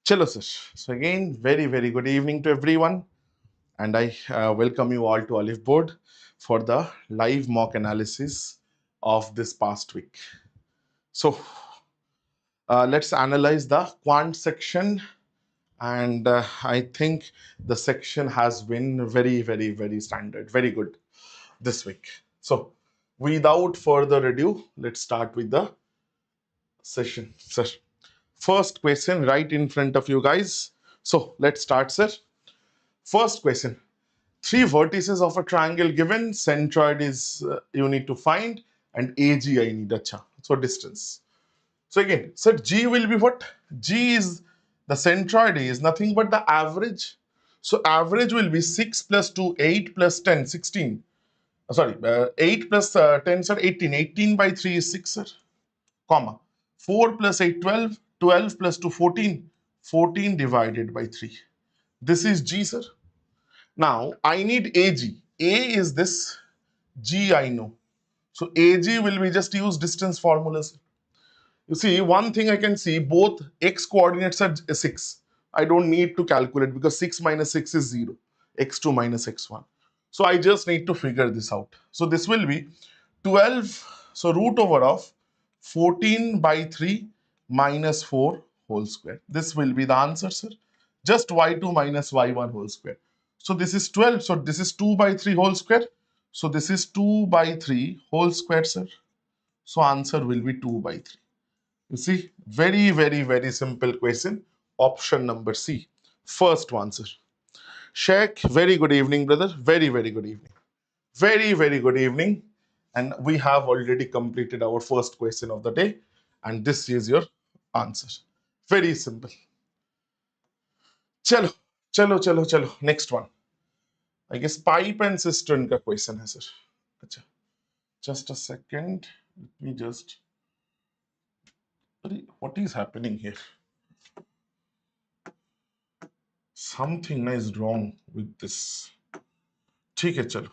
Chalo sir. So again, very good evening to everyone, and I welcome you all to Oliveboard for the live mock analysis of this past week. So let's analyze the quant section, and I think the section has been very standard, very good this week. So without further ado, let's start with the session, sir. First question right in front of you guys. So let's start, sir. First question. Three vertices of a triangle given. Centroid is you need to find, and AG I need. Acha. So distance. So again, sir, G will be what? G is the centroid is nothing but the average. So average will be 6 plus 2, 8 plus 10, 16. 8 plus 10, sir, 18. 18 by 3 is 6, sir. Comma. 4 plus 8, 12. 12 plus 2, 14. 14 divided by 3. This is G, sir. Now, I need AG. A is this, G I know. So, AG will be just use distance formulas. You see, one thing I can see, both x coordinates are 6. I don't need to calculate because 6 minus 6 is 0. x2 minus x1. So, I just need to figure this out. So, this will be 12, so root over of 14 by 3 minus 4 whole square. This will be the answer, sir. Just y2 minus y1 whole square. So this is 12. So this is 2 by 3 whole square. So this is 2 by 3 whole square, sir. So answer will be 2 by 3. You see, very simple question. Option number C. First one, sir. Sheikh, very good evening, brother. Very good evening. Very good evening. And we have already completed our first question of the day. And this is your answer. Very simple. चलो next one. I guess pipe and cistern का question है sir. अच्छा, just a second. Let me just. What is happening here? Something is wrong with this. ठीक है चलो.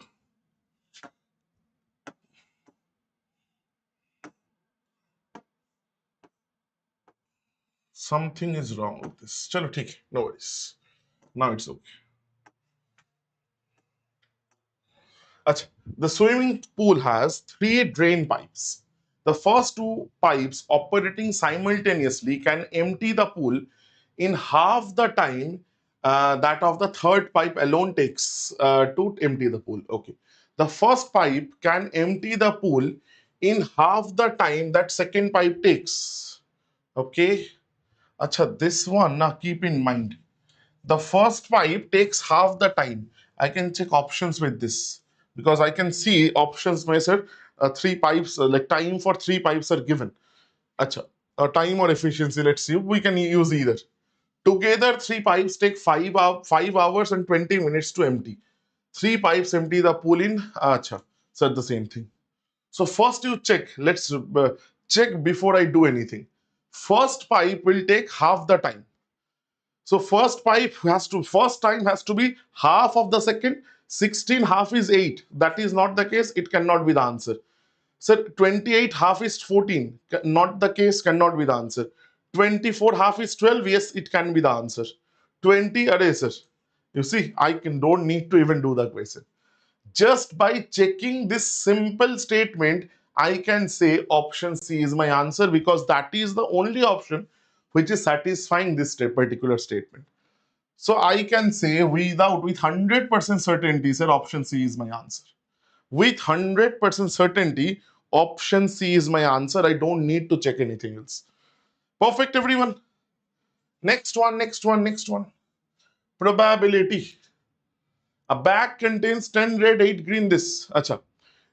Something is wrong with this. चलो ठीक है, no worries. Now it's okay. अच्छा, the swimming pool has 3 drain pipes. The first 2 pipes operating simultaneously can empty the pool in half the time that of the third pipe alone takes to empty the pool. Okay. The first pipe can empty the pool in half the time that second pipe takes. Okay. Acha, this one, now keep in mind. The first pipe takes half the time. I can check options with this because I can see options measure 3 pipes, like time for 3 pipes are given. Acha, time or efficiency, let's see. We can use either. Together, 3 pipes take 5 hours and 20 minutes to empty. 3 pipes empty the pool in. Acha, said the same thing. So first you check. Let's check before I do anything. First pipe will take half the time. So first time has to be half of the second. 16 half is 8. That is not the case. It cannot be the answer. Sir, 28 half is 14. Not the case, cannot be the answer. 24 half is 12. Yes, it can be the answer. 20 eraser. You see, don't need to even do the question. Just by checking this simple statement, I can say option C is my answer because that is the only option which is satisfying this particular statement. So I can say with 100% certainty, sir, option C is my answer. With 100% certainty, option C is my answer. I don't need to check anything else. Perfect, everyone. Next one. Probability. A bag contains 10 red, 8 green. This. Acha.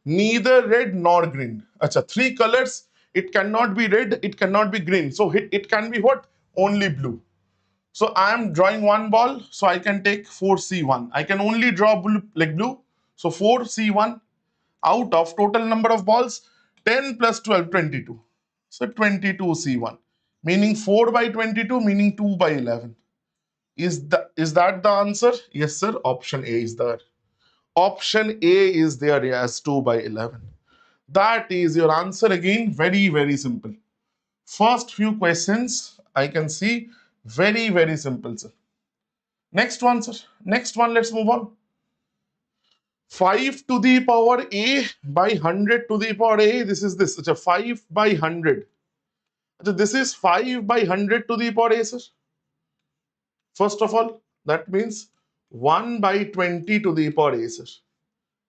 Neither red nor green. Acha. 3 colors. It cannot be red. It cannot be green. So it can be what? Only blue. So I am drawing one ball. So I can take 4C1. I can only draw blue, like blue. So 4C1 out of total number of balls. 10 plus 12, 22. So 22C1. Meaning 4 by 22, meaning 2 by 11. Is that the answer? Yes, sir. Option A is there. Option A is there as 2 by 11. That is your answer again. Very simple. First few questions, I can see Very, very simple, sir. Next one, sir. Next one, let's move on. 5 to the power a by 100 to the power a. This is this. Achha, 5 by 100. Achha, this is 5 by 100 to the power a, sir. First of all, that means 1 by 20 to the power a, sir.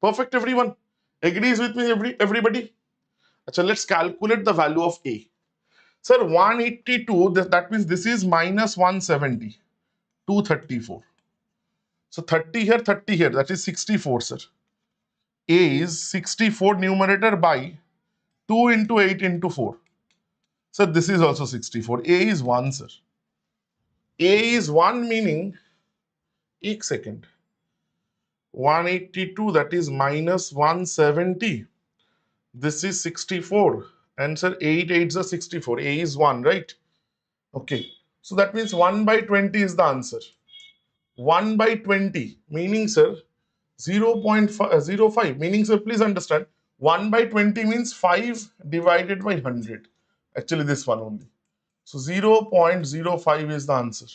Perfect, everyone. Agrees with me, everybody? Achha, let's calculate the value of a. Sir, 182, that means this is minus 170, 234. So 30 here, 30 here, that is 64, sir. A is 64 numerator by 2 into 8 into 4. Sir, this is also 64. A is 1, sir. A is 1 meaning, एक second. 182, that is minus 170. This is 64. And sir, 8 8s are 64. A is 1, right? Okay. So that means 1 by 20 is the answer. 1 by 20, meaning, sir, 0.05. Meaning, sir, please understand, 1 by 20 means 5 divided by 100. Actually, this one only. So 0.05 is the answer.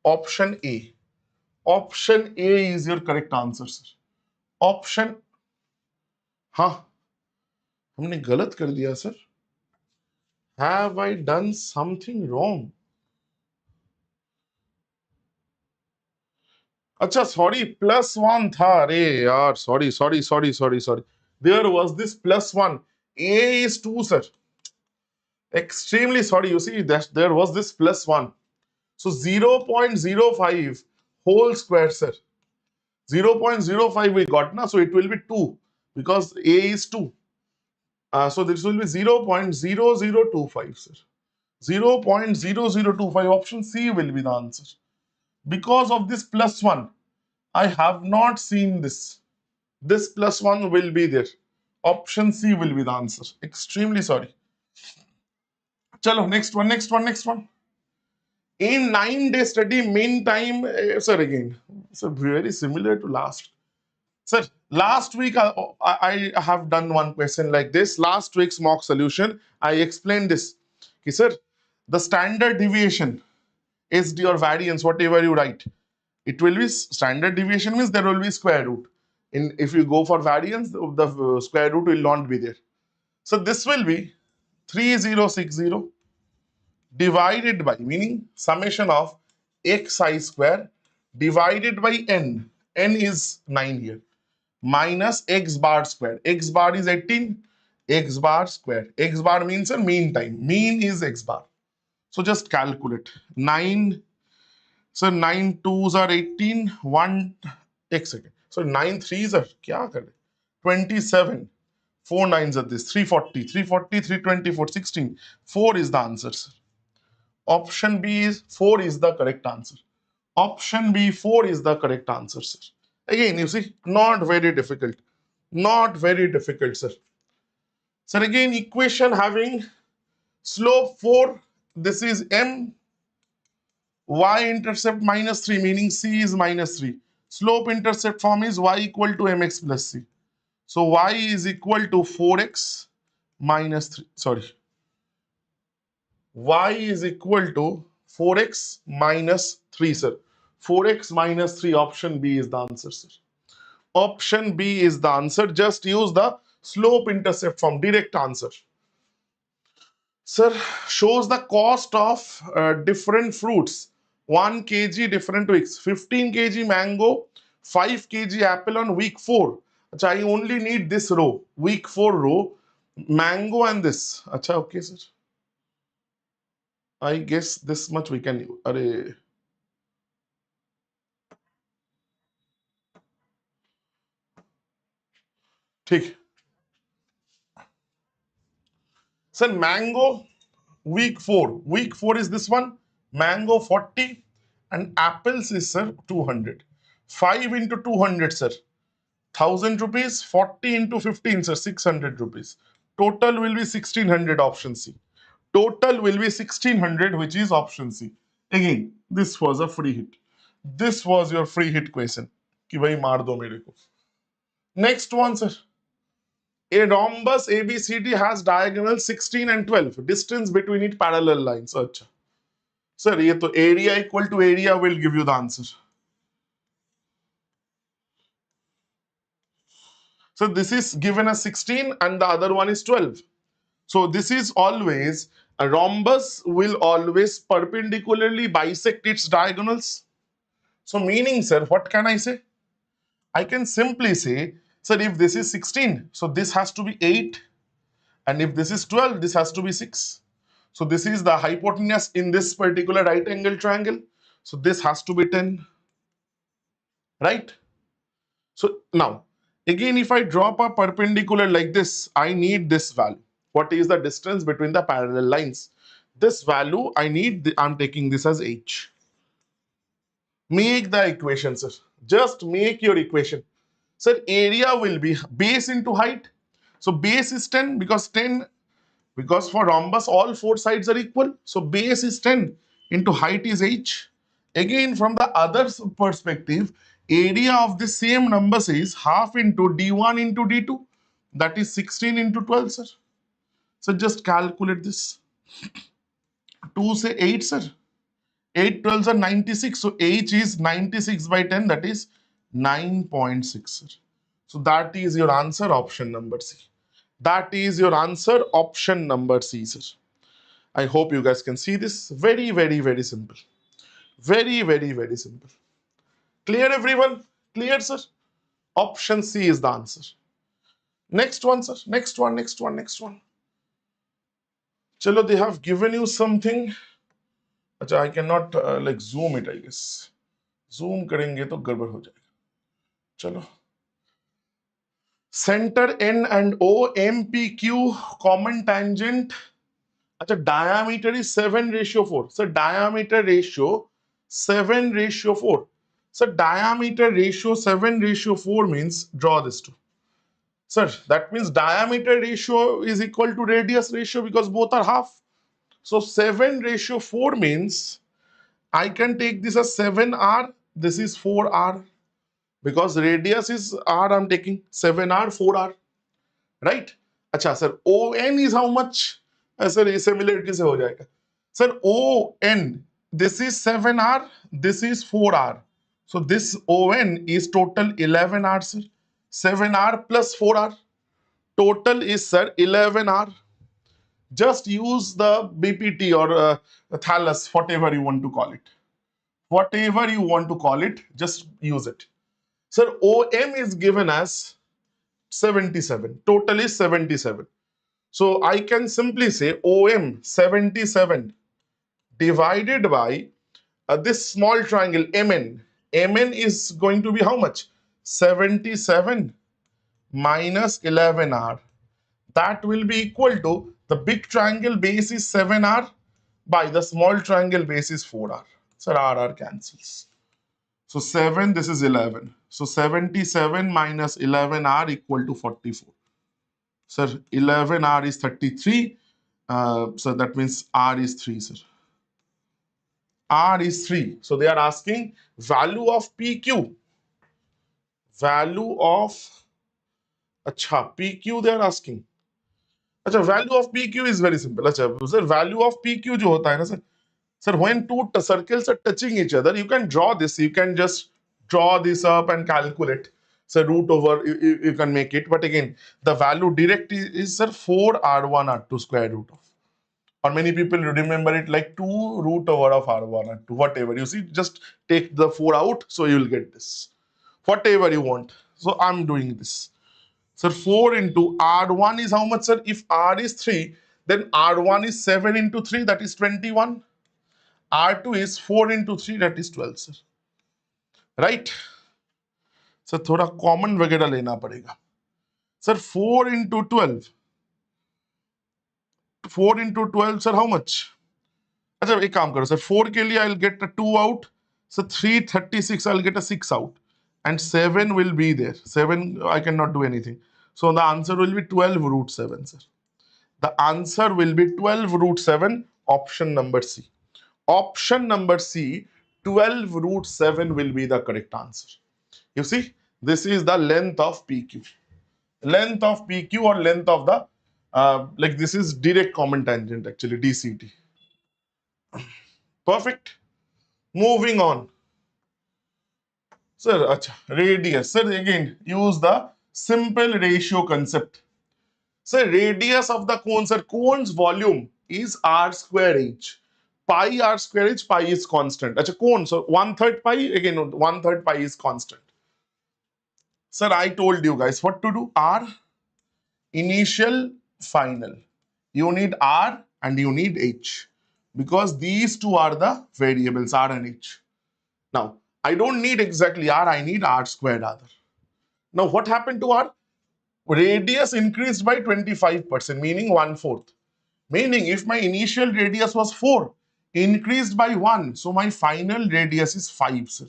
Option A. Option A is your correct answer, sir. Option, हाँ, हमने गलत कर दिया, sir. Have I done something wrong? अच्छा, sorry, +1 था. अरे यार, sorry. There was this +1. A is 2, sir. Extremely sorry. You see that there was this +1. So 0.05 whole square, sir. 0.05 we got now, so it will be 2 because A is 2. So this will be 0.0025, sir. 0.0025. Option C will be the answer. Because of this +1, I have not seen this. This +1 will be there. Option C will be the answer. Extremely sorry. Chalo, next one. In 9-day study, mean time, sir, again, so very similar to last. Sir, last week I have done one question like this. Last week's mock solution, I explained this. Okay, sir, the standard deviation is your variance, whatever you write. It will be standard deviation means there will be square root. If you go for variance, the square root will not be there. So this will be 3060 divided by, meaning summation of xi square divided by n. N is 9 here. Minus x bar square. X bar is 18. X bar square. X bar means a mean time. Mean is x bar. So just calculate. 9. So 9 2s are 18. 1 एक second. So 9 3s are क्या कर 27. 4 9s are this. 340. 324. 16. 4 is the answer, sir. Option B is 4 is the correct answer. Option B 4 is the correct answer, sir. Again, you see, not very difficult. Not very difficult, sir. Sir, again, equation having slope 4. This is m. Y-intercept -3, meaning C is -3. Slope intercept form is y equal to mx plus c. So y is equal to 4x minus 3. Sorry. Y is equal to 4x minus 3, sir. 4x minus 3, option B is the answer, sir. Option B is the answer. Just use the slope intercept form, direct answer. Sir, shows the cost of different fruits. 1 kg different weeks. 15 kg mango, 5 kg apple on week 4. Achha, I only need this row. Week 4 row, mango and this. Achha, okay, sir. I guess this much we can use. Array. ठीक. Sir, mango week 4. Week 4 is this one. Mango 40 and apples is, sir, 200. 5 into 200, sir. 1000 rupees. 40 into 15, sir. 600 rupees. Total will be 1600, option C. Total will be 1600, which is option C. Again, this was a free hit. This was your free hit question. कि भाई मार दो मेरे को. Next one, sir. A rhombus ABCD has diagonal 16 and 12. Distance between it parallel lines. Achha. Sir, ये तो area equal to area will give you the answer. So this is given as 16 and the other one is 12. So this is always, a rhombus will always perpendicularly bisect its diagonals. So meaning, sir, what can I say? I can simply say, sir, if this is 16, so this has to be 8. And if this is 12, this has to be 6. So this is the hypotenuse in this particular right angle triangle. So this has to be 10, right? So now, again, if I drop a perpendicular like this, I need this value. What is the distance between the parallel lines? This value I need, I'm taking this as h. Make the equation, sir. Just make your equation. Sir, area will be base into height. So base is 10 because for rhombus all four sides are equal. So base is 10 into height is h. Again, from the other perspective, area of the same numbers is half into d1 into d2. That is 16 into 12, sir. So just calculate this. 2 say 8, sir. 8 12s are 96. So h is 96 by 10. That is 9.6, sir. So that is your answer, option number C. That is your answer, option number C, sir. I hope you guys can see this. Very, very, very simple. Very, very, very simple. Clear, everyone? Clear, sir? Option C is the answer. Next one, sir. Next one, next one, next one. Chalo, they have given you something. Achha, I cannot like zoom it, I guess. Zoom करेंगे तो गड़बड़ हो जाएगा. चलो. Center N and O, M, P, Q, common tangent. अच्छा, diameter is 7:4. So diameter ratio 7:4. So diameter ratio 7:4 means, draw this too. Sir, that means diameter ratio is equal to radius ratio because both are half. So 7:4 means I can take this as 7r. This is 4r. Because radius is r, I'm taking 7r, 4r. Right? अच्छा sir, ON is how much? Sir, ये similarity से हो जाएगा. Sir, ON, this is 7r, this is 4r. So this ON is total 11r, sir. 7r plus 4r. Total is, sir, 11r. Just use the BPT or thallus, whatever you want to call it. Whatever you want to call it, just use it. Sir, OM is given as 77. Total is 77. So I can simply say OM 77 divided by this small triangle MN. MN is going to be how much? 77 minus 11r. That will be equal to the big triangle base is 7r by the small triangle base is 4r. So r cancels. So 7, this is 11. So 77 minus 11r equal to 44. Sir, 11r is 33. So that means r is 3, sir. R is 3. So they are asking value of PQ. Value of, acha, PQ they are asking. Acha, value of PQ is very simple. Acha, sir, value of PQ jo hota hai na, sir. Sir, when two circles are touching each other, you can draw this. You can just draw this up and calculate. So root over, you can make it. But again, the value direct is sir 4r1 r2 square root of. Or many people remember it like 2 root over of r1 r2, whatever. You see, just take the 4 out, so you will get this. Whatever you want. So I'm doing this. Sir, 4 into r1 is how much, sir? If r is 3, then r1 is 7 into 3, that is 21. R2 is 4 into 3, that is 12, sir. Right? So, थोड़ा common वगैरह लेना पड़ेगा. Sir, 4 into 12. 4 into 12, sir, how much? अच्छा, एक काम करो, sir. 4 के लिए I'll get a 2 out. So, 336, I'll get a 6 out. And 7 will be there. 7, I cannot do anything. So, the answer will be 12 root 7, sir. The answer will be 12 root 7, option number C. Option number C, 12 root 7 will be the correct answer. You see, this is the length of PQ. Length of PQ or length of the, like this is direct common tangent actually, DCT. Perfect. Moving on. Sir, acha, radius. Sir, again, use the simple ratio concept. Sir, radius of the cone, sir, cone's volume is r square h. Pi r square h, pi is constant. Acha, cone, so 1/3 pi, again, 1/3 pi is constant. Sir, I told you guys what to do. R, initial, final. You need r and you need h because these two are the variables, r and h. Now, I don't need exactly r, I need r squared rather. Now, what happened to r? Radius increased by 25%, meaning 1/4. Meaning, if my initial radius was 4, increased by 1, so my final radius is 5, sir.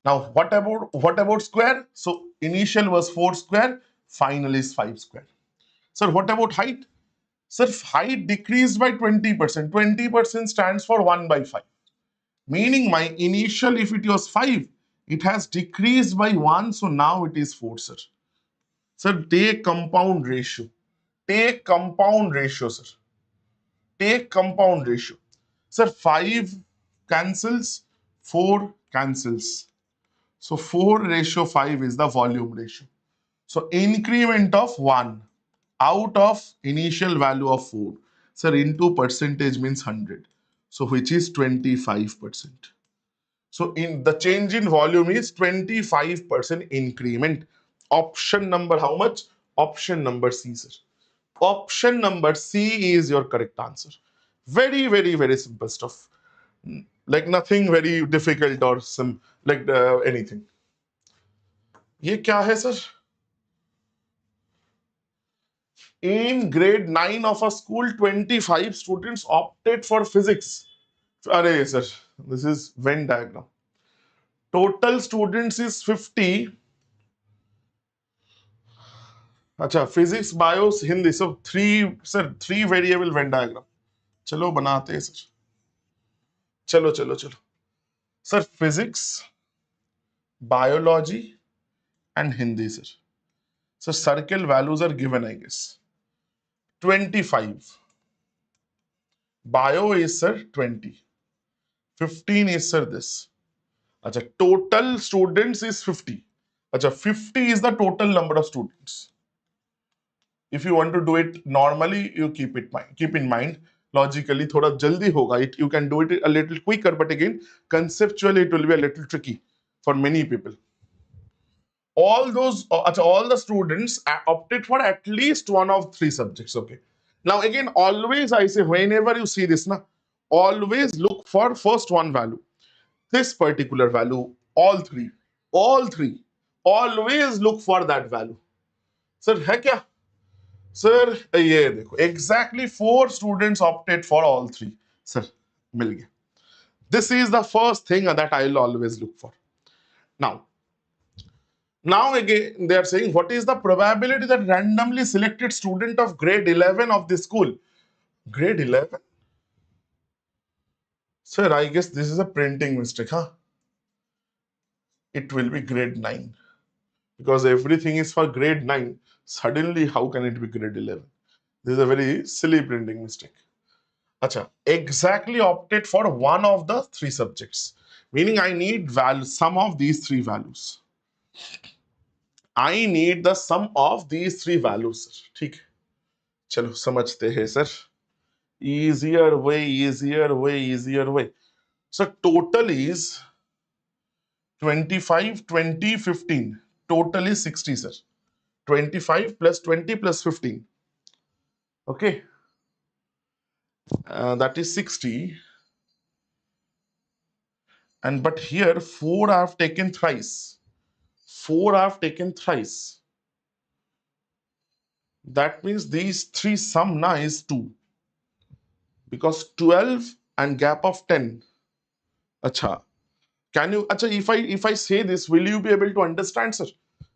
Now, what about square? So, initial was 4 square, final is 5 square. Sir, what about height? Sir, height decreased by 20%. 20% stands for 1/5. Meaning my initial, if it was 5, it has decreased by 1, so now it is 4, sir. Sir, take compound ratio. Take compound ratio, sir. Take compound ratio. Sir, 5 cancels, 4 cancels. So 4:5 is the volume ratio. So increment of 1 out of initial value of 4. Sir, into percentage means 100. So which is 25%. So in the change in volume is 25% increment. Option number how much? Option number C, sir. Option number C is your correct answer. Very, very, very simple stuff. Like nothing very difficult or some like anything. ये क्या है sir? In grade 9 of a school, 25 students opted for physics. Array sir, this is Venn diagram. Total students is 50. अच्छा, physics, bio, Hindi. So three variable Venn diagram. चलो बनाते हैं sir. चलो. Sir, physics, biology, and Hindi, sir. So circle values are given, I guess. 25. Bio is, sir, 20. 15 is, sir, this. Achha, total students is 50. Achha, 50 is the total number of students. If you want to do it normally, you keep in mind. Logically, thoda jaldi hoga. You can do it a little quicker, but again, conceptually, it will be a little tricky for many people. All the students opted for at least one of 3 subjects. Okay. Now again, always I say, whenever you see this, always look for first one value. This particular value, all three. Always look for that value. Sir, hai kya? Sir, ye dekho. Exactly 4 students opted for all 3. Sir, mil gaya. This is the first thing that I'll always look for. Now again, they are saying, what is the probability that randomly selected student of grade 11 of this school? Grade 11? Sir, I guess this is a printing mistake, huh? It will be grade 9. Because everything is for grade 9. Suddenly, how can it be grade 11? This is a very silly printing mistake. Acha, exactly opted for one of the 3 subjects. Meaning I need sum of these 3 values. I need the sum of these 3 values, sir. ठीक है. चलो समझते हैं, sir. Easier way. So total is 25, 20, 15. Total is 60, sir. 25 plus 20 plus 15. Okay. That is 60. And but here 4 I have taken thrice. 4 I have taken thrice. That means these 3 sum na is 2. Because 12 and gap of 10. Acha. Can you, acha, if I say this, will you be able to understand, sir?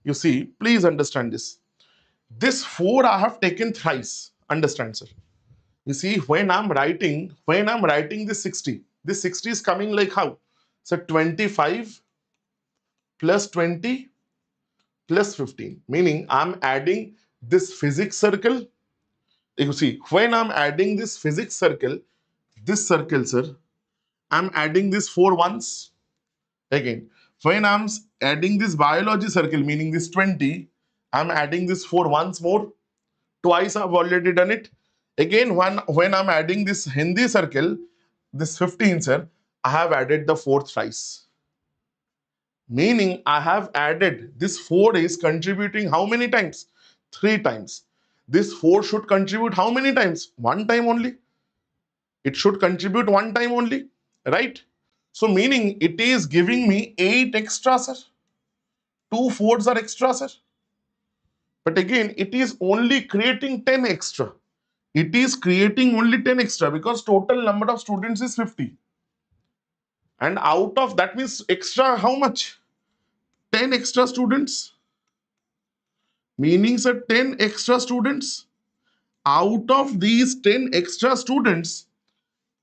You see, please understand this. This 4 I have taken thrice. Understand, sir? You see, when I'm writing this 60 is coming like how? So 25 plus 20 plus 15. Meaning I'm adding this physics circle. You see, when I'm adding this physics circle, this circle, sir, I'm adding this 4 once. Again, when I'm adding this biology circle, meaning this 20, I'm adding this 4 once more. Twice I've already done it. Again, when I'm adding this Hindi circle, this 15, sir, I have added the fourth twice. Meaning I have added this 4 is contributing how many times? 3 times. This 4 should contribute how many times? 1 time only. It should contribute 1 time only, right? So meaning it is giving me 8 extra, sir. 2 fours are extra, sir. But again, it is only creating 10 extra. It is creating only 10 extra because total number of students is 50. And out of that means extra how much? 10 extra students. Meaning, sir, 10 extra students. Out of these 10 extra students,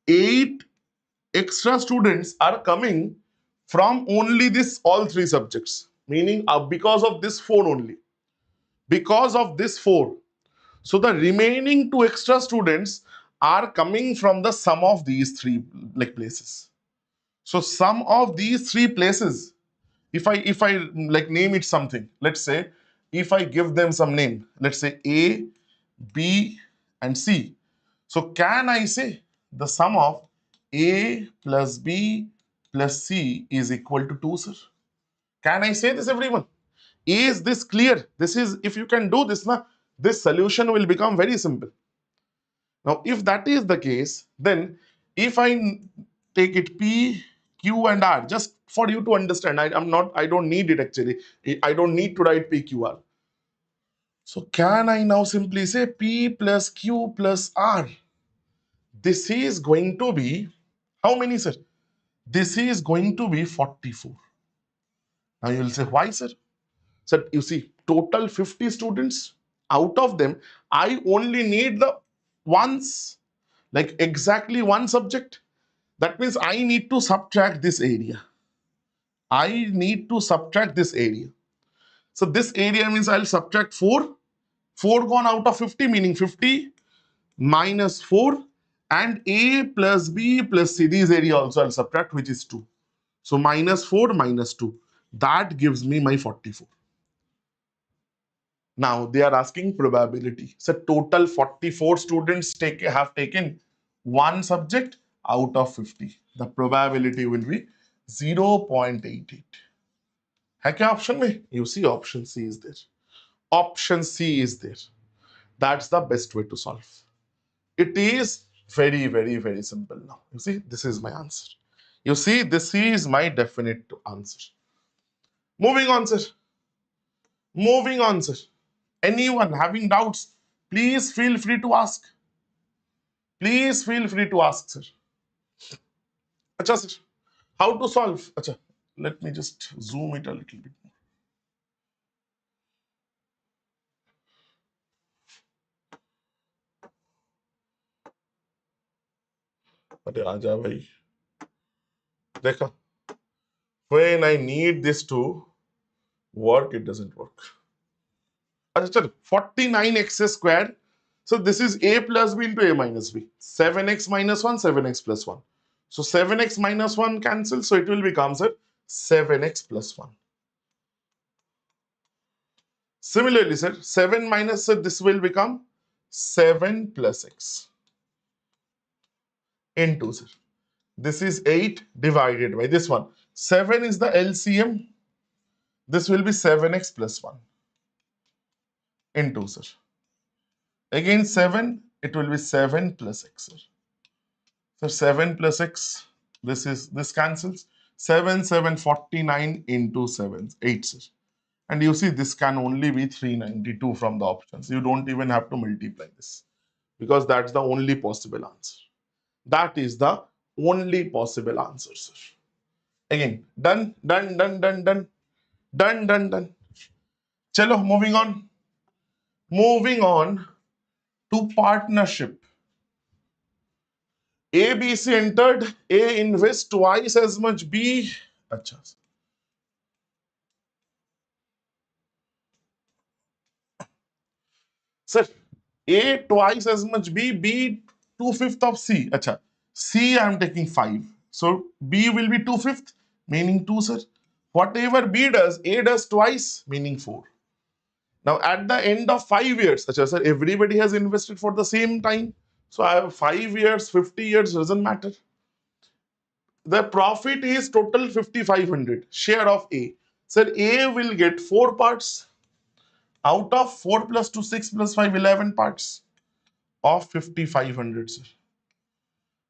8 extra students are coming from only this all 3 subjects. Meaning because of this 4 only. Because of this 4. So the remaining 2 extra students are coming from the sum of these 3 like places. So sum of these 3 places, if I like name it something, let's say if I give them some name, let's say A, B and C. So can I say the sum of A plus B plus C is equal to 2, sir? Can I say this, everyone? Is this clear? This is, if you can do this, na, this solution will become very simple. Now, if that is the case, then if I take it P, Q and R, just for you to understand, I don't need it actually. I don't need to write P, Q, R. So can I now simply say P plus Q plus R? This is going to be, how many, sir? This is going to be 44. Now you will say, why, sir? Sir, you see, total 50 students. Out of them, I only need the once, like exactly one subject. That means I need to subtract this area. I need to subtract this area. So this area means I'll subtract 4. 4 gone out of 50, meaning 50 minus 4 and A plus B plus C. This area also I'll subtract, which is 2. So minus 4 minus 2. That gives me my 44. Now they are asking probability. So total 44 students have taken one subject out of 50. The probability will be 0.88. है क्या option में? You see option C is there. Option C is there. That's the best way to solve. It is very, very, very simple now. You see, this is my answer. You see, this is my definite answer. Moving on, sir. Moving on, sir. Anyone having doubts, please feel free to ask. Please feel free to ask, sir. Acha, sir. How to solve? Acha, let me just zoom it a little bit more. अरे आजा भाई देखा when I need this to work, it doesn't work. अच्छा चल 49x squared. So this is a plus b into a minus b. 7x minus 1, 7x plus 1. So 7x minus 1 cancels, so it will become, sir, 7x plus 1. Similarly, sir, 7 minus, sir, this will become 7 plus x into, sir. This is 8 divided by this one. 7 is the LCM. This will be 7x plus 1 into, sir. Again 7, it will be 7 plus x, sir. So 7 plus x, this cancels. 7, 7, 49 into 7, 8, sir. And you see this can only be 392 from the options. You don't even have to multiply this because that's the only possible answer. That is the only possible answer, sir. Again, done, done, done, done, done, done, done, done. Chalo, moving on. Moving on to partnership. A, B, C entered. A invests twice as much B. Achha. Sir, A twice as much B, B 2/5 of C. Achha. C I am taking 5. So B will be 2/5, meaning 2, sir. Whatever B does, A does twice, meaning 4. Now, at the end of 5 years, such as, sir, everybody has invested for the same time. So I have 5 years, 50 years, doesn't matter. The profit is total 5,500, share of A. Sir, A will get 4 parts. Out of 4 plus 2, 6 plus 5, 11 parts of 5,500, sir.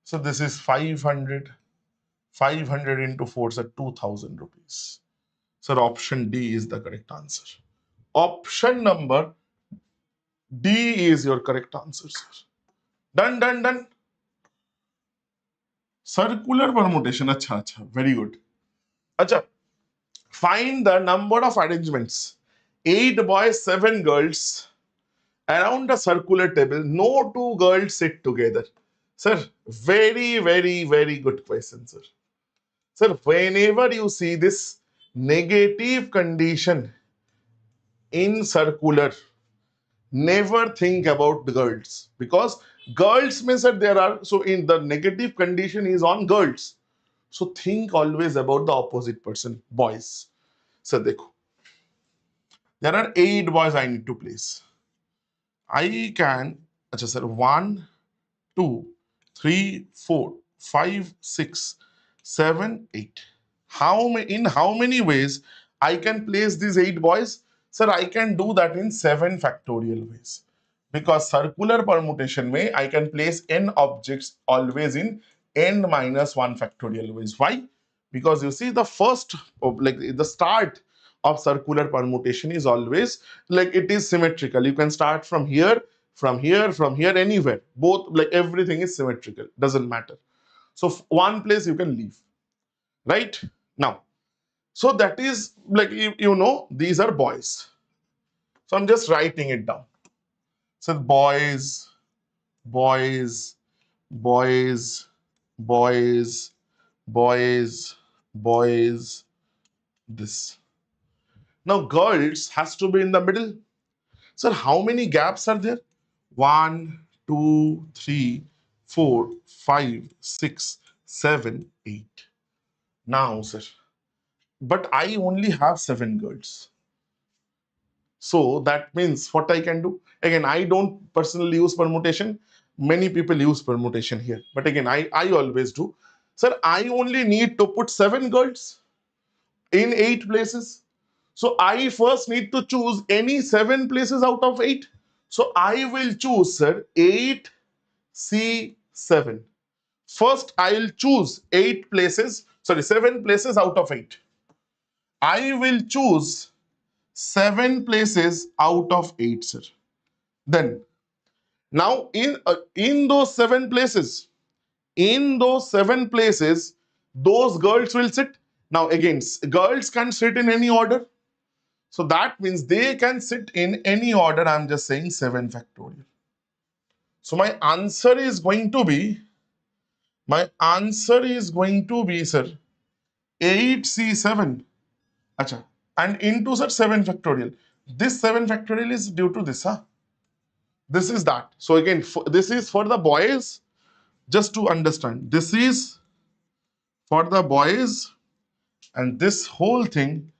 So this is 500. 500 into 4 is 2,000 rupees. Sir, option D is the correct answer. Option number D is your correct answer, sir. Done, done, done. Circular permutation. Acha, acha. Very good. Acha. Find the number of arrangements. 8 boys, 7 girls around a circular table. No two girls sit together. Sir, very, very, very good question, sir. Sir, whenever you see this negative condition in circular, never think about the girls, because girls means that there are, so in the negative condition is on girls. So think always about the opposite person, boys. So dekho, there are 8 boys I need to place. I can, acha sir, 1, 2, 3, 4, 5, 6, 7, 8. In how many ways I can place these 8 boys? Sir, I can do that in 7 factorial ways. Because circular permutation way, I can place n objects always in n minus 1 factorial ways. Why? Because you see the first, like the start of circular permutation is always like it is symmetrical. You can start from here, from here, from here, anywhere. Both, like everything is symmetrical. Doesn't matter. So one place you can leave. Right? Now, so that is like, you know, these are boys. So I'm just writing it down. So boys, boys, boys, boys, boys, boys, this. Now girls has to be in the middle. Sir, how many gaps are there? 1, 2, 3, 4, 5, 6, 7, 8. Now, sir, but I only have 7 girls. So that means what I can do? Again, I don't personally use permutation. Many people use permutation here. But again, I always do. Sir, I only need to put 7 girls in 8 places. So I first need to choose any 7 places out of 8. So I will choose, sir, 8C7. First, I will choose 7 places out of 8. I will choose 7 places out of 8, sir. Then, now in those 7 places, those girls will sit. Now again, girls can sit in any order. So that means they can sit in any order. I'm just saying 7 factorial. So my answer is going to be, sir, 8C7. Acha. And into such 7 factorial. This 7 factorial is due to this, huh? This is that. So again, this is for the boys, just to understand. This is for the boys, and this whole thing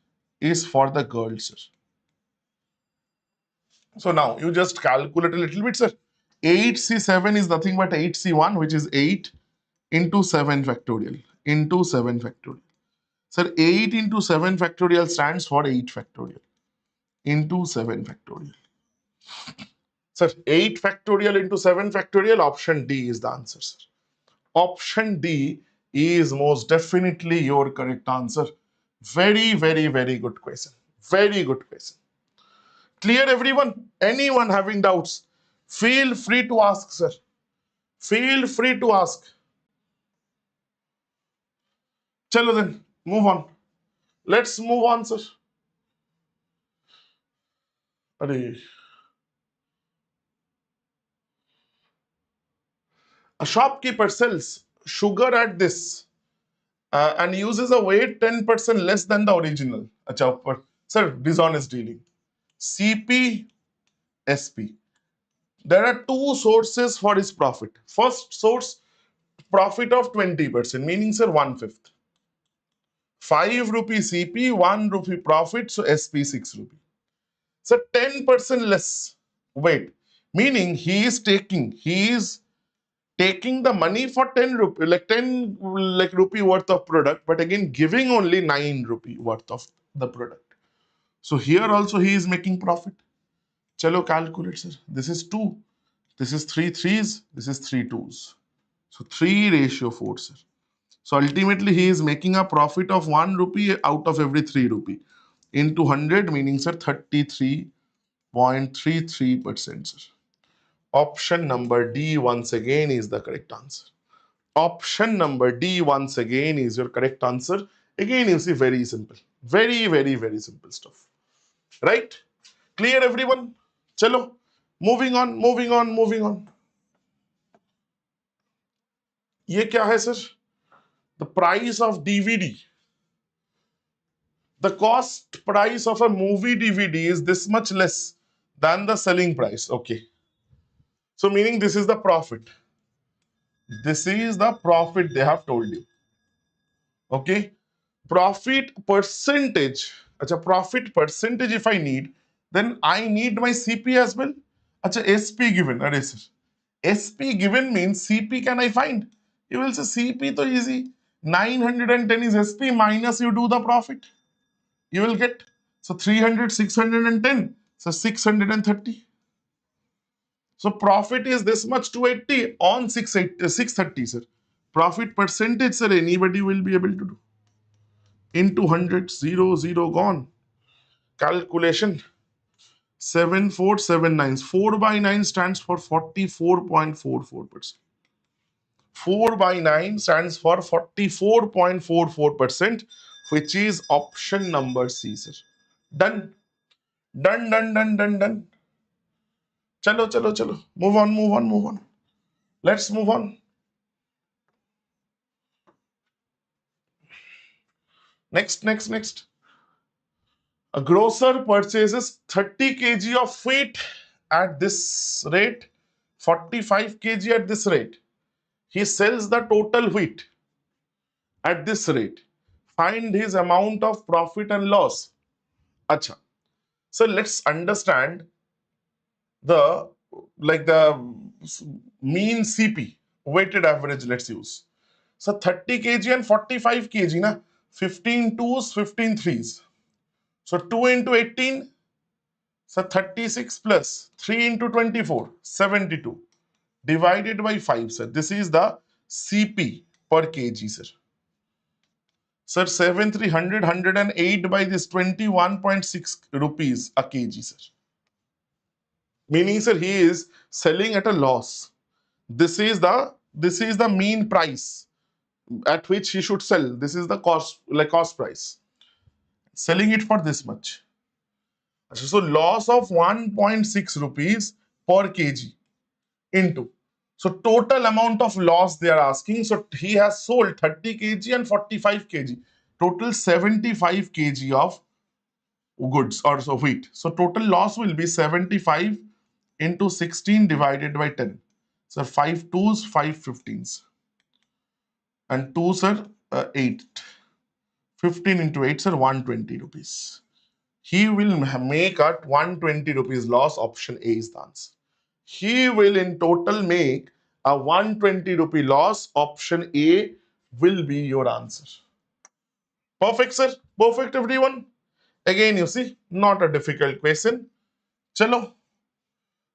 is for the girls. So now you just calculate a little bit, sir. 8C7 is nothing but 8C1, which is 8 into 7 factorial. Into 7 factorial. Sir, 8 into 7 factorial stands for 8 factorial. Into 7 factorial. Sir, 8 factorial into 7 factorial, option D is the answer, sir. Option D is most definitely your correct answer. Very, very, very good question. Very good question. Clear, everyone? Anyone having doubts? Feel free to ask, sir. Feel free to ask. Chalo then, move on. Let's move on, sir. Arey. A shopkeeper sells sugar at this and uses a weight 10% less than the original. Achha, sir, dishonest dealing. CP, SP. There are 2 sources for his profit. First source, profit of 20%, meaning sir 1/5. 5 rupee CP, 1 rupee profit, so SP 6 rupee. So 10% less. Wait, meaning he is taking the money for 10 rupee, like 10 like rupee worth of product, but again giving only 9 rupee worth of the product. So here also he is making profit. Chalo calculate sir. This is 2. This is 3 threes. This is 3 twos. So 3:4 sir. So ultimately he is making a profit of 1 rupee out of every 3 rupee into 100, meaning sir 33.33%, sir. Option number D once again is the correct answer. Option number D once again is your correct answer. Again, you see, very simple. Very, very, very simple stuff. Right? Clear, everyone? Chalo. Moving on, moving on, moving on. ये क्या है, sir? The price of DVD. The cost price of a movie DVD is this much less than the selling price. Okay. So meaning this is the profit. This is the profit they have told you. Okay. Profit percentage. Acha, profit percentage if I need, then I need my CP as well. Acha, SP given. Are sir. SP given means CP can I find? You will say CP to easy. 910 is SP minus you do the profit. You will get, so 300, 610. So 630. So profit is this much 280 on 630, sir. Profit percentage, sir, anybody will be able to do. Into 100, 0, 0 gone. Calculation 7479. 4 by 9 stands for 44.44%. 4 by 9 stands for 44.44%, which is option number C, sir. Done. Done, done, done, done, done. Chalo, chalo, chalo. Move on, move on, move on. Let's move on. Next, next, next. A grocer purchases 30 kg of wheat at this rate, 45 kg at this rate. He sells the total wheat at this rate. Find his amount of profit and loss. Acha. So let's understand the mean CP, weighted average, let's use. So 30 kg and 45 kg, na? 15 twos, 15 threes. So 2 into 18, so 36 plus 3 into 24, 72. Divided by 5, sir. This is the CP per kg, sir. Sir, 7,300, 108 by this 21.6 rupees a kg, sir. Meaning, sir, he is selling at a loss. This is the mean price at which he should sell. This is the cost price. Selling it for this much. So loss of 1.6 rupees per kg into. So total amount of loss they are asking. So he has sold 30 kg and 45 kg. Total 75 kg of goods or so wheat. So total loss will be 75 into 16 divided by 10. So 5 twos, 5 15s. And 2s are 8. 15 into 8 are 120 rupees. He will make at 120 rupees loss. Option A is the answer. He will in total make a 120 rupee loss. Option A will be your answer. Perfect, sir. Perfect, everyone. Again, you see, not a difficult question. Chalo.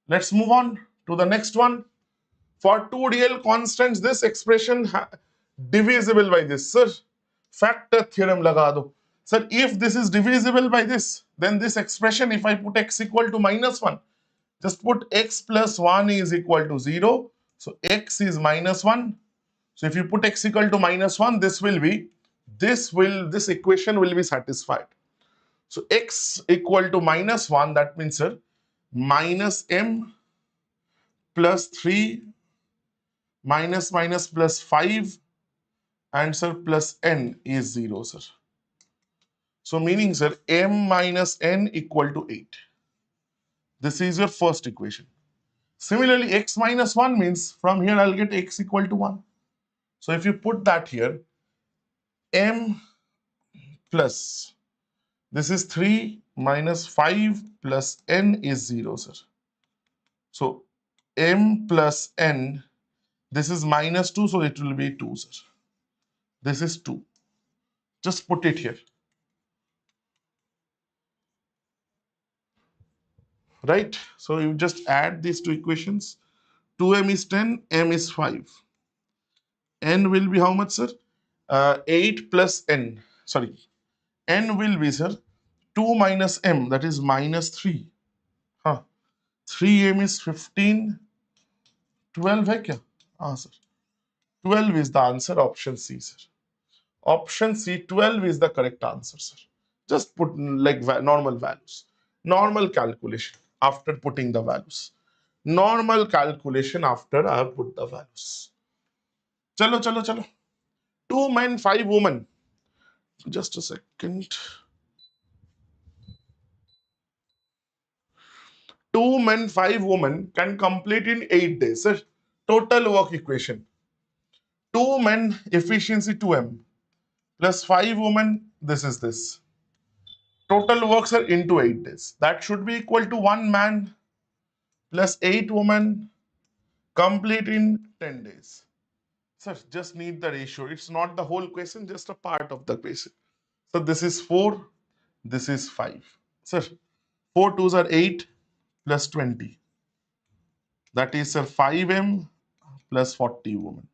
Let's move on to the next one. For two real constants, this expression divisible by this, sir. Factor theorem laga do. Sir, if this is divisible by this, then this expression, if I put x equal to -1, just put x plus 1 is equal to 0. So x is -1. So if you put x equal to -1, this equation will be satisfied. So x equal to -1, that means, sir, minus m plus 3 minus plus 5 and, sir, plus n is 0, sir. So meaning, sir, m minus n equal to 8. This is your first equation. Similarly, x minus 1 means from here I'll get x equal to 1. So if you put that here, m plus, this is 3 minus 5 plus n is 0, sir. So m plus n, this is minus 2, so it will be 2, sir. This is 2. Just put it here. Right? So you just add these two equations. 2m is 10, m is 5. N will be how much, sir? 8 plus n. Sorry. N will be, sir, 2 minus m, that is minus 3. Huh. 3m is 15. 12 है क्या? Sir. 12 is the answer, option C, sir. Option C, 12 is the correct answer, sir. Just put like normal values. Normal calculation after putting the values. Normal calculation after I have put the values. Chalo, chalo, chalo. 2 men, 5 women. Just a second. 2 men, 5 women can complete in 8 days. Sir, total work equation. 2 men, efficiency 2m, plus 5 women, this is this. Total works are into 8 days. That should be equal to 1 man plus 8 women complete in 10 days. Sir, just need the ratio. It's not the whole question, just a part of the question. So this is 4, this is 5. Sir, 4 twos are 8 plus 20. That is, sir, 5m plus 40 women.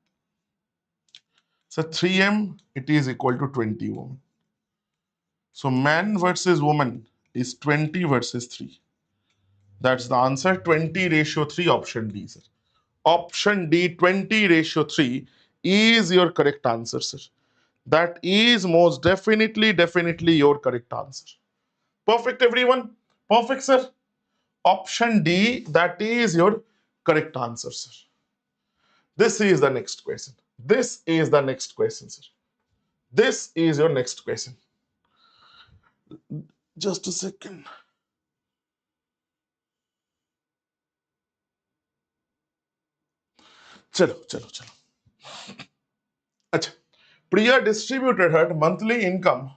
So 3m, it is equal to 20 women. So man versus woman is 20 versus 3. That's the answer. 20 ratio 3, option D, sir. Option D, 20 ratio 3 is your correct answer, sir. That is most definitely your correct answer. Perfect, everyone? Perfect, sir? Option D, that is your correct answer, sir. This is the next question. This is the next question, sir. This is your next question. Just a second. Chalo, chalo, chalo. Achha. Priya distributed her monthly income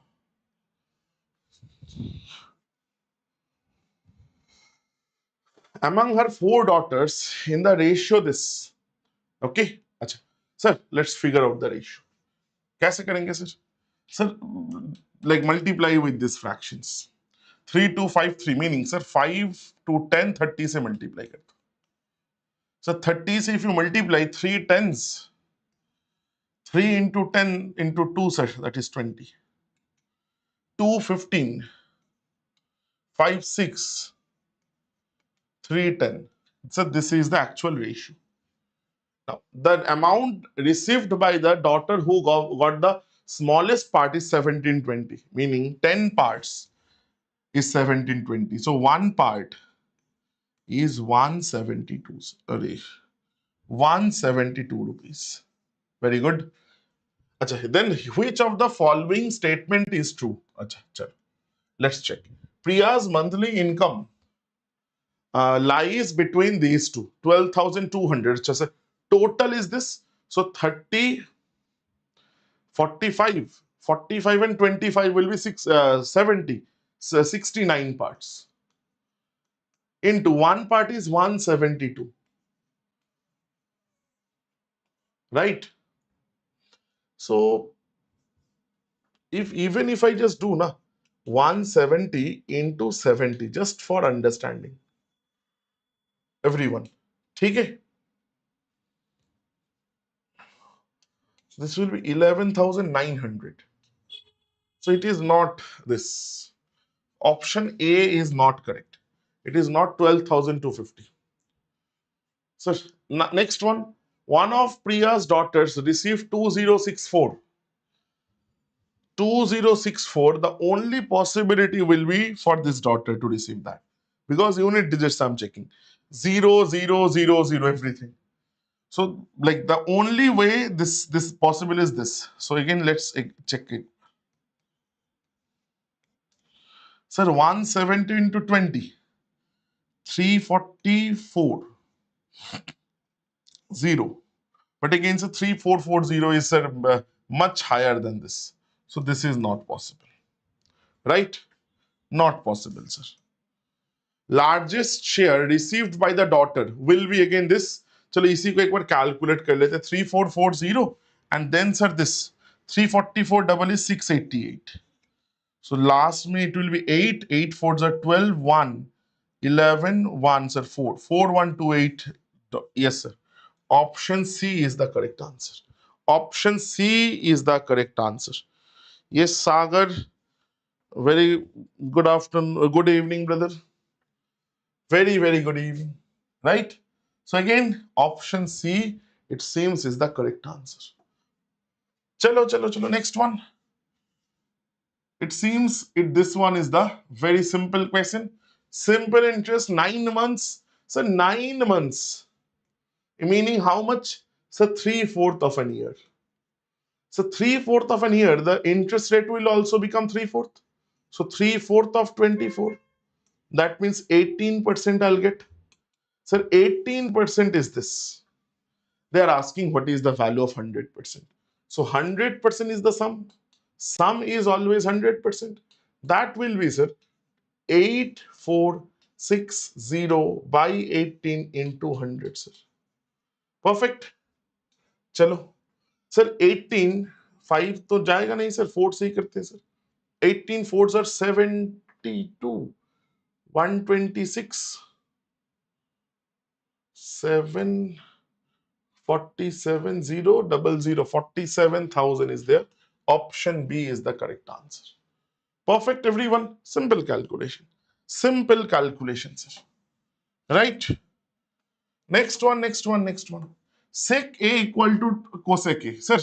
among her 4 daughters in the ratio this. Okay? Achha. Sir, let's figure out the ratio. कैसे करेंगे, sir? Sir, like multiply with these fractions. 3 2 5 3, meaning, sir, 5 to 10 30 से multiply कर दो. So 30 से if you multiply 3 tens, 3 into 10 into 2, sir, that is 20. 2 15, 5 6, 3 10. So this is the actual ratio. Now, the amount received by the daughter who got the smallest part is 1720, meaning 10 parts is 1720. So one part is 172. Sorry, 172 rupees. Very good. Achha, then which of the following statement is true? Achha, chalo. Let's check. Priya's monthly income lies between these two, 12,200. Achha, total is this. So 30, 45, 45 and 25 will be 70. So 69 parts. Into one part is 172. Right? So even if I just do 170 into 70, just for understanding, everyone, ठीक है? This will be 11,900. So it is not this. Option A is not correct. It is not 12,250. So next one. One of Priya's daughters received 2064. 2064, the only possibility will be for this daughter to receive that. Because unit digits I'm checking. 0, 0, 0, 0, everything. So like the only way this possible is this. So again, let's check it. Sir, 170 into 20. 344. 0. But again, so 3440 is much higher than this. So this is not possible, right? Not possible, sir. Largest share received by the daughter will be again this. चलो इसी को एक बार calculate कर लेते हैं. 3440 and then sir this 344 double is 688. So last में it will be 8, 8 fours are 12, 1, 11, 1 sir 4, 4128. Yes sir. Option C is the correct answer. Option C is the correct answer. Yes, Sagar. Very good afternoon, good evening, brother. Very, very good evening. Right? So again, option C, it seems, is the correct answer. Chalo, chalo, chalo. Next one. It seems this one is the very simple question. Simple interest, 9 months. So 9 months. Meaning how much? So 3/4 of an year. So 3/4 of an year, the interest rate will also become 3/4. So 3/4 of 24. That means 18% I'll get. Sir, 18% is this. They are asking what is the value of 100%. So 100% is the sum. Sum is always 100%. That will be, sir, 8460 by 18 into 100, sir. Perfect. चलो sir 18 5 तो जाएगा नहीं sir 4 से ही करते हैं sir 18 4s are 72 126 7 47 0 0 47,000 is there. Option B is the correct answer. Perfect, everyone. Simple calculation. Simple calculation, sir. Right? Next one. Sec A equal to cosec A. Sir,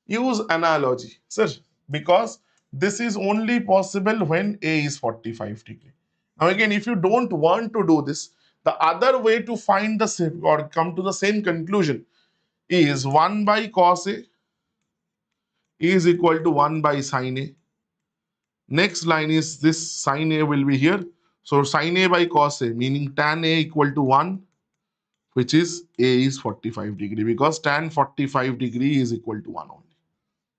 use analogy. Sir, because this is only possible when A is 45 degree. Now again, if you don't want to do this, the other way to find the or come to the same conclusion is 1 by cos A is equal to 1 by sin A. Next line is this sin A will be here. So sin A by cos A, meaning tan A equal to 1, which is A is 45 degree because tan 45 degree is equal to 1 only.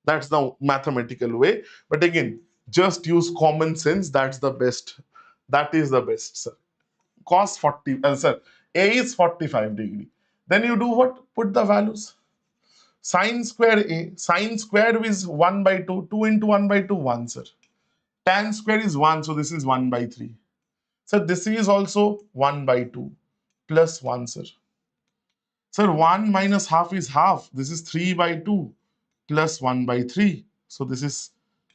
That's the mathematical way. But again, just use common sense. That's the best. That is the best, sir. Cos 40, sir, A is 45 degree. Then you do what? Put the values. Sin square A, sin square is 1 by 2. 2 into 1 by 2, 1, sir. Tan square is 1, so this is 1 by 3. So this is also 1 by 2 plus 1, sir. Sir, 1 minus half is half. This is 3 by 2 plus 1 by 3. So this is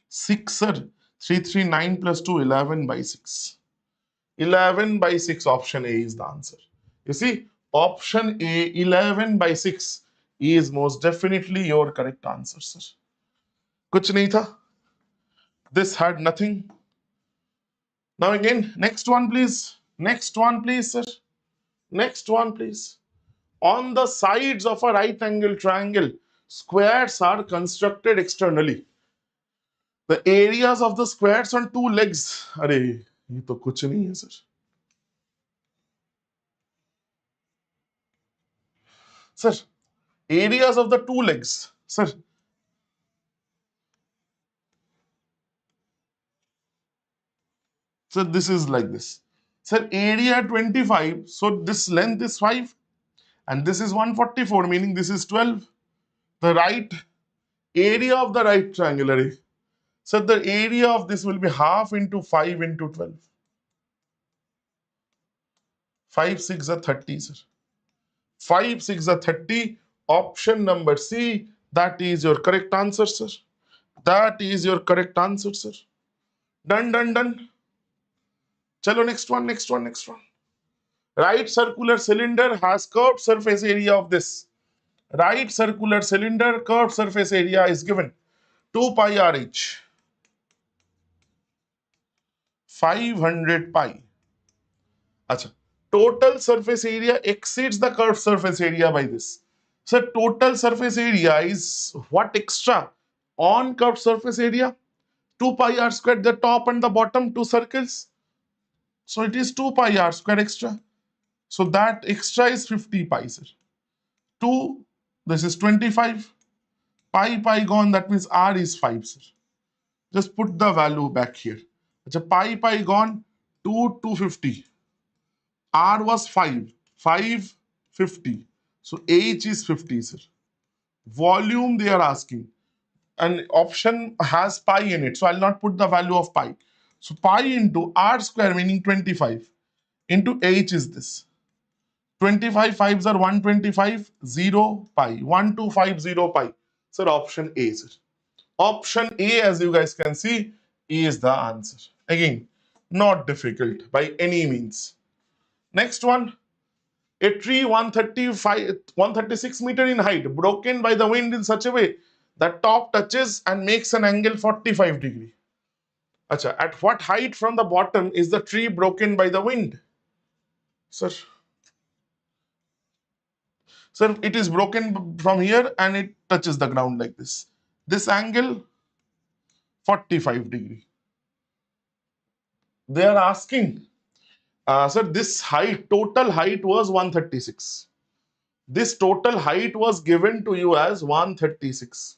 6, sir. 3, 3, 9 plus 2, 11 by 6. 11 by 6, option A is the answer. You see, option A, 11 by 6 is most definitely your correct answer, sir. Kuch nahi tha. This had nothing. Now again, next one, please. Next one, please, sir. Next one, please. On the sides of a right angle triangle, squares are constructed externally. The areas of the squares on two legs. अरे ये तो कुछ नहीं है, sir. Sir, areas of the two legs. Sir. So this is like this. Sir, area 25. So this length is 5. And this is 144, meaning this is 12. The right area of the right triangle. So the area of this will be half into 5 into 12. 5, 6 are 30, sir. 5, 6 are 30. Option number C. That is your correct answer, sir. That is your correct answer, sir. Done, done, done. Chalo, next one. Right circular cylinder has curved surface area of this. Right circular cylinder curved surface area is given 2 pi RH. 500 pi. Achha. Total surface area exceeds the curved surface area by this. So total surface area is what extra on curved surface area? 2 pi r squared, the top and the bottom, two circles. So it is 2 pi r squared extra. So that extra is 50 pi, sir. 2 This is 25. Pi gone, that means R is 5, sir. Just put the value back here. Pi gone, 250. R was 5, 550. So H is 50, sir. Volume they are asking. And option has pi in it. So I'll not put the value of pi. So pi into R square, meaning 25, into H is this. 25 fives are 125, 0 pi. 1250 pi. Sir, option A, sir. Option A, as you guys can see, is the answer. Again, not difficult by any means. Next one, a tree 136 meter in height, broken by the wind in such a way that top touches and makes an angle 45 degree. Acha, at what height from the bottom is the tree broken by the wind? Sir, sir, it is broken from here and it touches the ground like this. This angle 45 degree. They are asking, sir, this height, total height was 136. This total height was given to you as 136.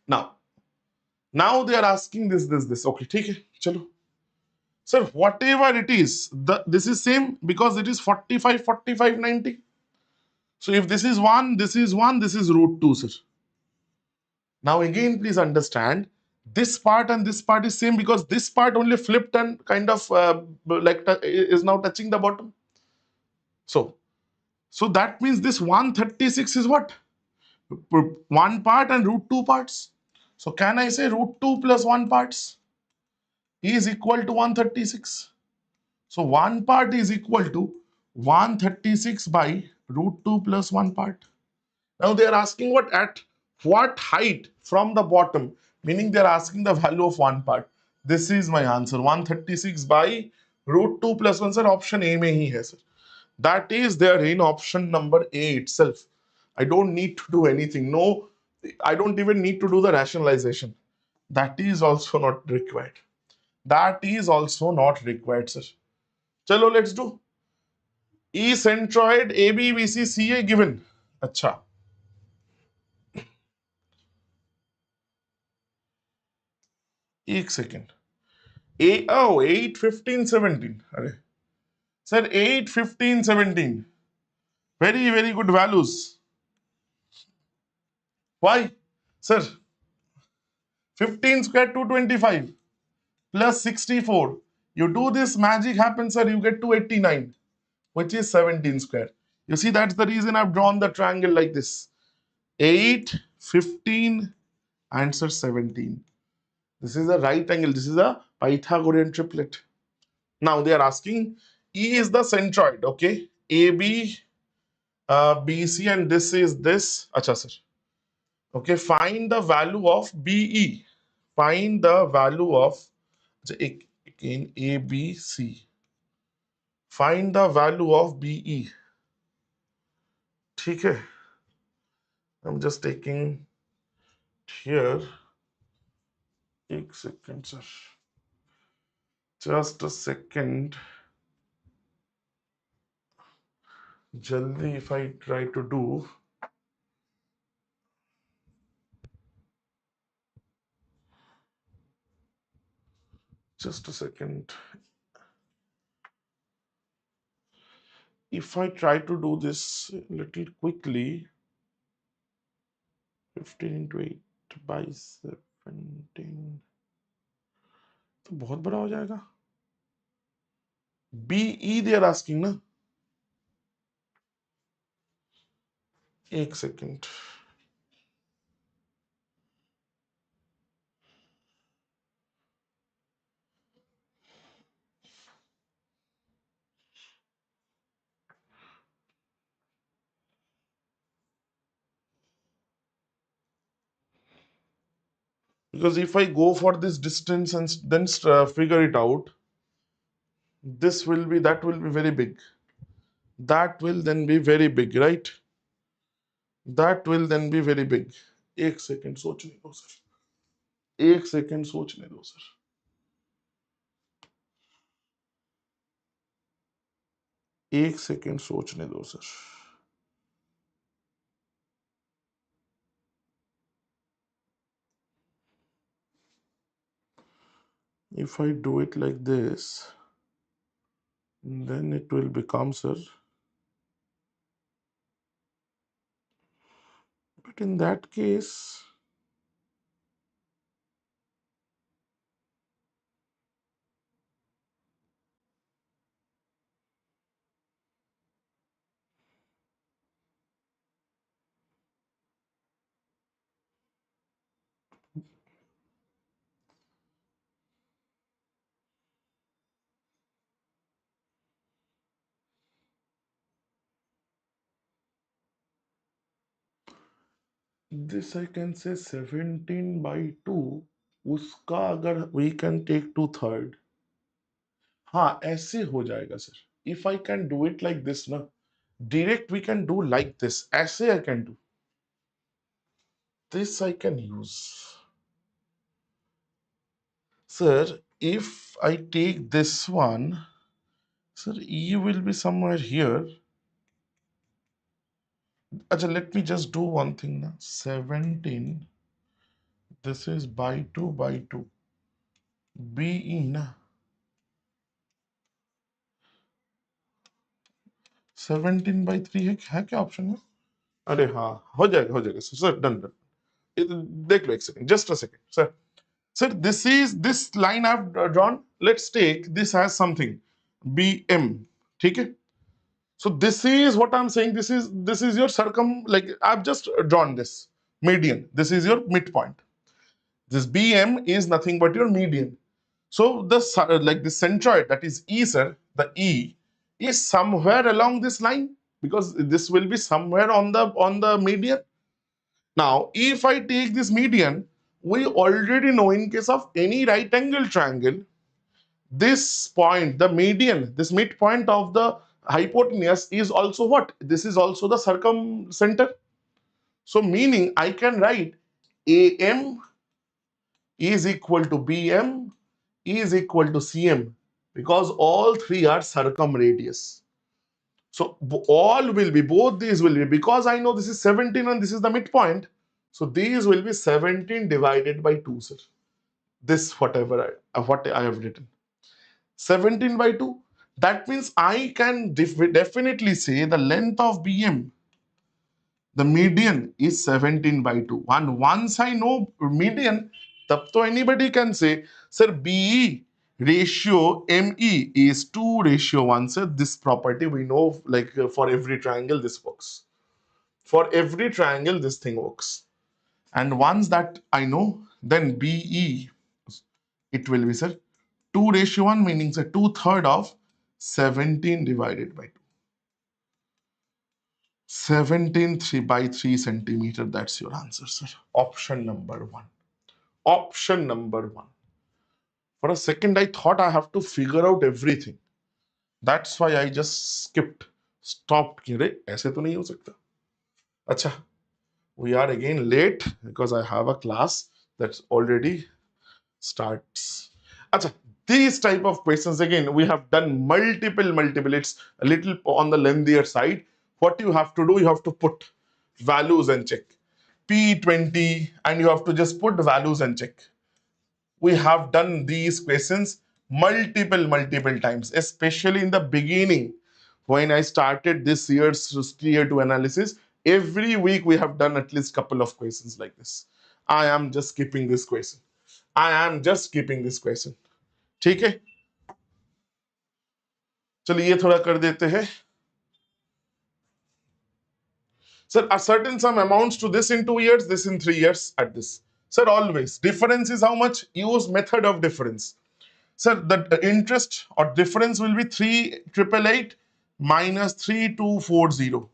Now they are asking this. Okay, ठीक है, चलो. Sir, whatever it is, this is same because it is 45, 45, 90. So if this is 1, this is 1, this is root 2, sir. Now again, please understand, this part and this part is same because this part only flipped and kind of is now touching the bottom. So that means this 136 is what? One part and root 2 parts. So can I say root 2 plus 1 parts is equal to 136? So 1 part is equal to 136 by root 2 plus 1 part. Now they are asking at what height from the bottom, meaning they are asking the value of 1 part. This is my answer, 136 by root 2 plus 1, sir. Option A mein hi hai, sir. That is there in option number A itself. I don't need to do anything. No, I don't even need to do the rationalization. That is also not required. That is also not required, sir. Chalo, let's do. E centroid ABBC CA given. Acha. एक second. 8, 15, 17. Sir, 8, 15, 17. Very, very good values. Why? Sir, 15 square 225 plus 64. You do this, magic happens, sir. You get 289, which is 17 square. You see, that's the reason I've drawn the triangle like this. 8, 15, answer 17. This is a right angle. This is a Pythagorean triplet. Now they are asking, E is the centroid, okay? AB, BC, and this is this. Acha, sir. Okay, find the value of BE. Find the value of, again, ABC. Find the value of BE. ठीक है? I'm just taking here. एक second, sir. Just a second. Jaldi, if I try to do. Just a second. If I try to do this a little quickly, 15 into 8 by 17, तो बहुत बड़ा हो जाएगा. BE they are asking ना. एक second. Because if I go for this distance and then figure it out, that will be very big. That will then be very big, right? That will then be very big. एक second सोचने दो sir. एक second सोचने दो sir. एक second सोचने दो sir. If I do it like this, then it will become, sir. But in that case, this I can say 17/2, उसका अगर we can take 2/3, हाँ ऐसे हो जाएगा sir. If I can do it like this ना, direct we can do like this. ऐसे I can do. This I can use. Sir, if I take this one, sir, E will be somewhere here. Acha, let me just do one thing now. 17, this is by 2/2. BE ना. 17/3 है क्या option में? अरे हाँ, हो जाएगा sir, done done. देख लो एक second, just a second sir. Sir, this line I've drawn. Let's take this as something BM. ठीक है? So this is what I'm saying. This is your like I've just drawn this median. This is your midpoint. This BM is nothing but your median. So like the centroid, that is E, sir, the E is somewhere along this line, because this will be somewhere on the median. Now, if I take this median, we already know in case of any right angle triangle, this point, the median, this midpoint of the hypotenuse is also what? This is also the circumcenter. So meaning I can write AM is equal to BM is equal to CM, because all three are circumradius. So both these will be, because I know this is 17 and this is the midpoint. So these will be 17 divided by 2, sir. This whatever what I have written. 17/2. That means I can definitely say the length of BM, the median is 17/2. And once I know median, तब तो anybody can say, sir, BE ratio ME is 2:1. Sir, this property we know, like for every triangle this works. For every triangle this thing works. And once that I know, then BE, it will be, sir, 2:1, meaning sir 2/3 of 17 divided by 2. 17/3 centimeter. That's your answer, sir. Option number 1. Option number 1. For a second, I thought I have to figure out everything. That's why I just skipped, stopped. ऐसे तो नहीं हो सकता. अच्छा, we are again late because I have a class that's already starts. Achha, these type of questions, again, we have done multiple. It's a little on the lengthier side. What you have to do, you have to put values and check. P20, and you have to just put values and check. We have done these questions multiple times, especially in the beginning when I started this year's tier 2 analysis. Every week we have done at least couple of questions like this. I am just skipping this question. ठीक है, चलिए ये थोड़ा कर देते हैं. Sir, a certain sum amounts to this in 2 years, this in 3 years at this. Sir, always. Difference is how much? Use method of difference. Sir, the interest or difference will be 3,888 minus 3,240.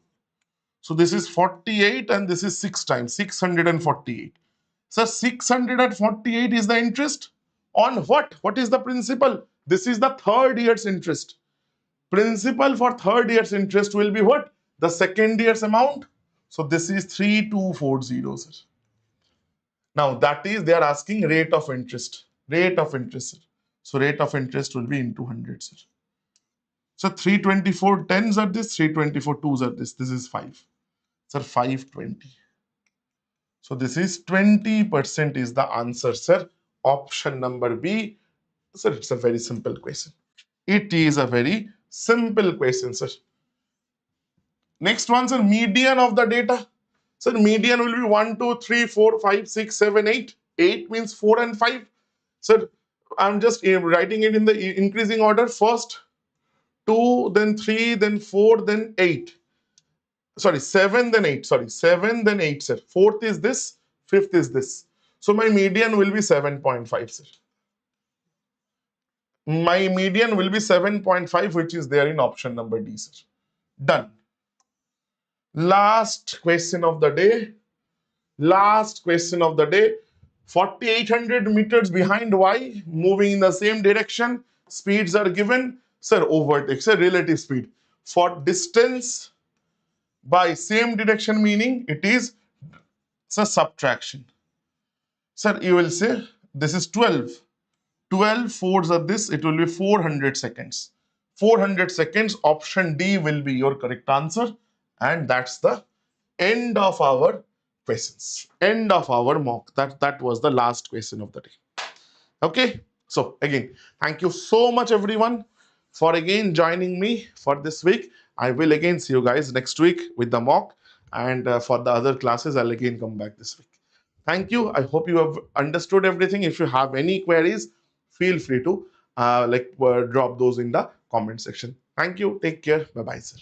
So this is 48 and this is 6 times, 648. Sir, 648 is the interest on what? What is the principal? This is the third year's interest. Principal for third year's interest will be what? The second year's amount. So this is 3,240, sir. Now that is, they are asking rate of interest. Rate of interest, sir. So rate of interest will be into 100, sir. So 324 tens are this, 324 twos are this. This is 5. Sir, 520. So this is 20% is the answer, sir. Option number B, Sir, it's a very simple question. It is a very simple question, sir. Next one, sir, median of the data. Sir, median will be 1, 2, 3, 4, 5, 6, 7, 8. 8 means 4 and 5. Sir, I'm just writing it in the increasing order. First 2, then 3, then 4, then 8. Sorry, 7, then 8. Sorry, 7, then 8, sir. Fourth is this, fifth is this. So my median will be 7.5, sir. My median will be 7.5, which is there in option number D, sir. Done. Last question of the day. Last question of the day. 4,800 meters behind Y, moving in the same direction. Speeds are given. Sir, overtake, sir, relative speed. For distance by same direction, meaning it is a subtraction. Sir, you will say this is 12. 12 fours are this, it will be 400 seconds. 400 seconds, option D will be your correct answer. And that's the end of our questions. End of our mock. That was the last question of the day. Okay. So again, thank you so much everyone for again joining me for this week. I will again see you guys next week with the mock. And for the other classes, I'll again come back this week. Thank you. I hope you have understood everything. If you have any queries, feel free to drop those in the comment section. Thank you. Take care. Bye-bye, sir.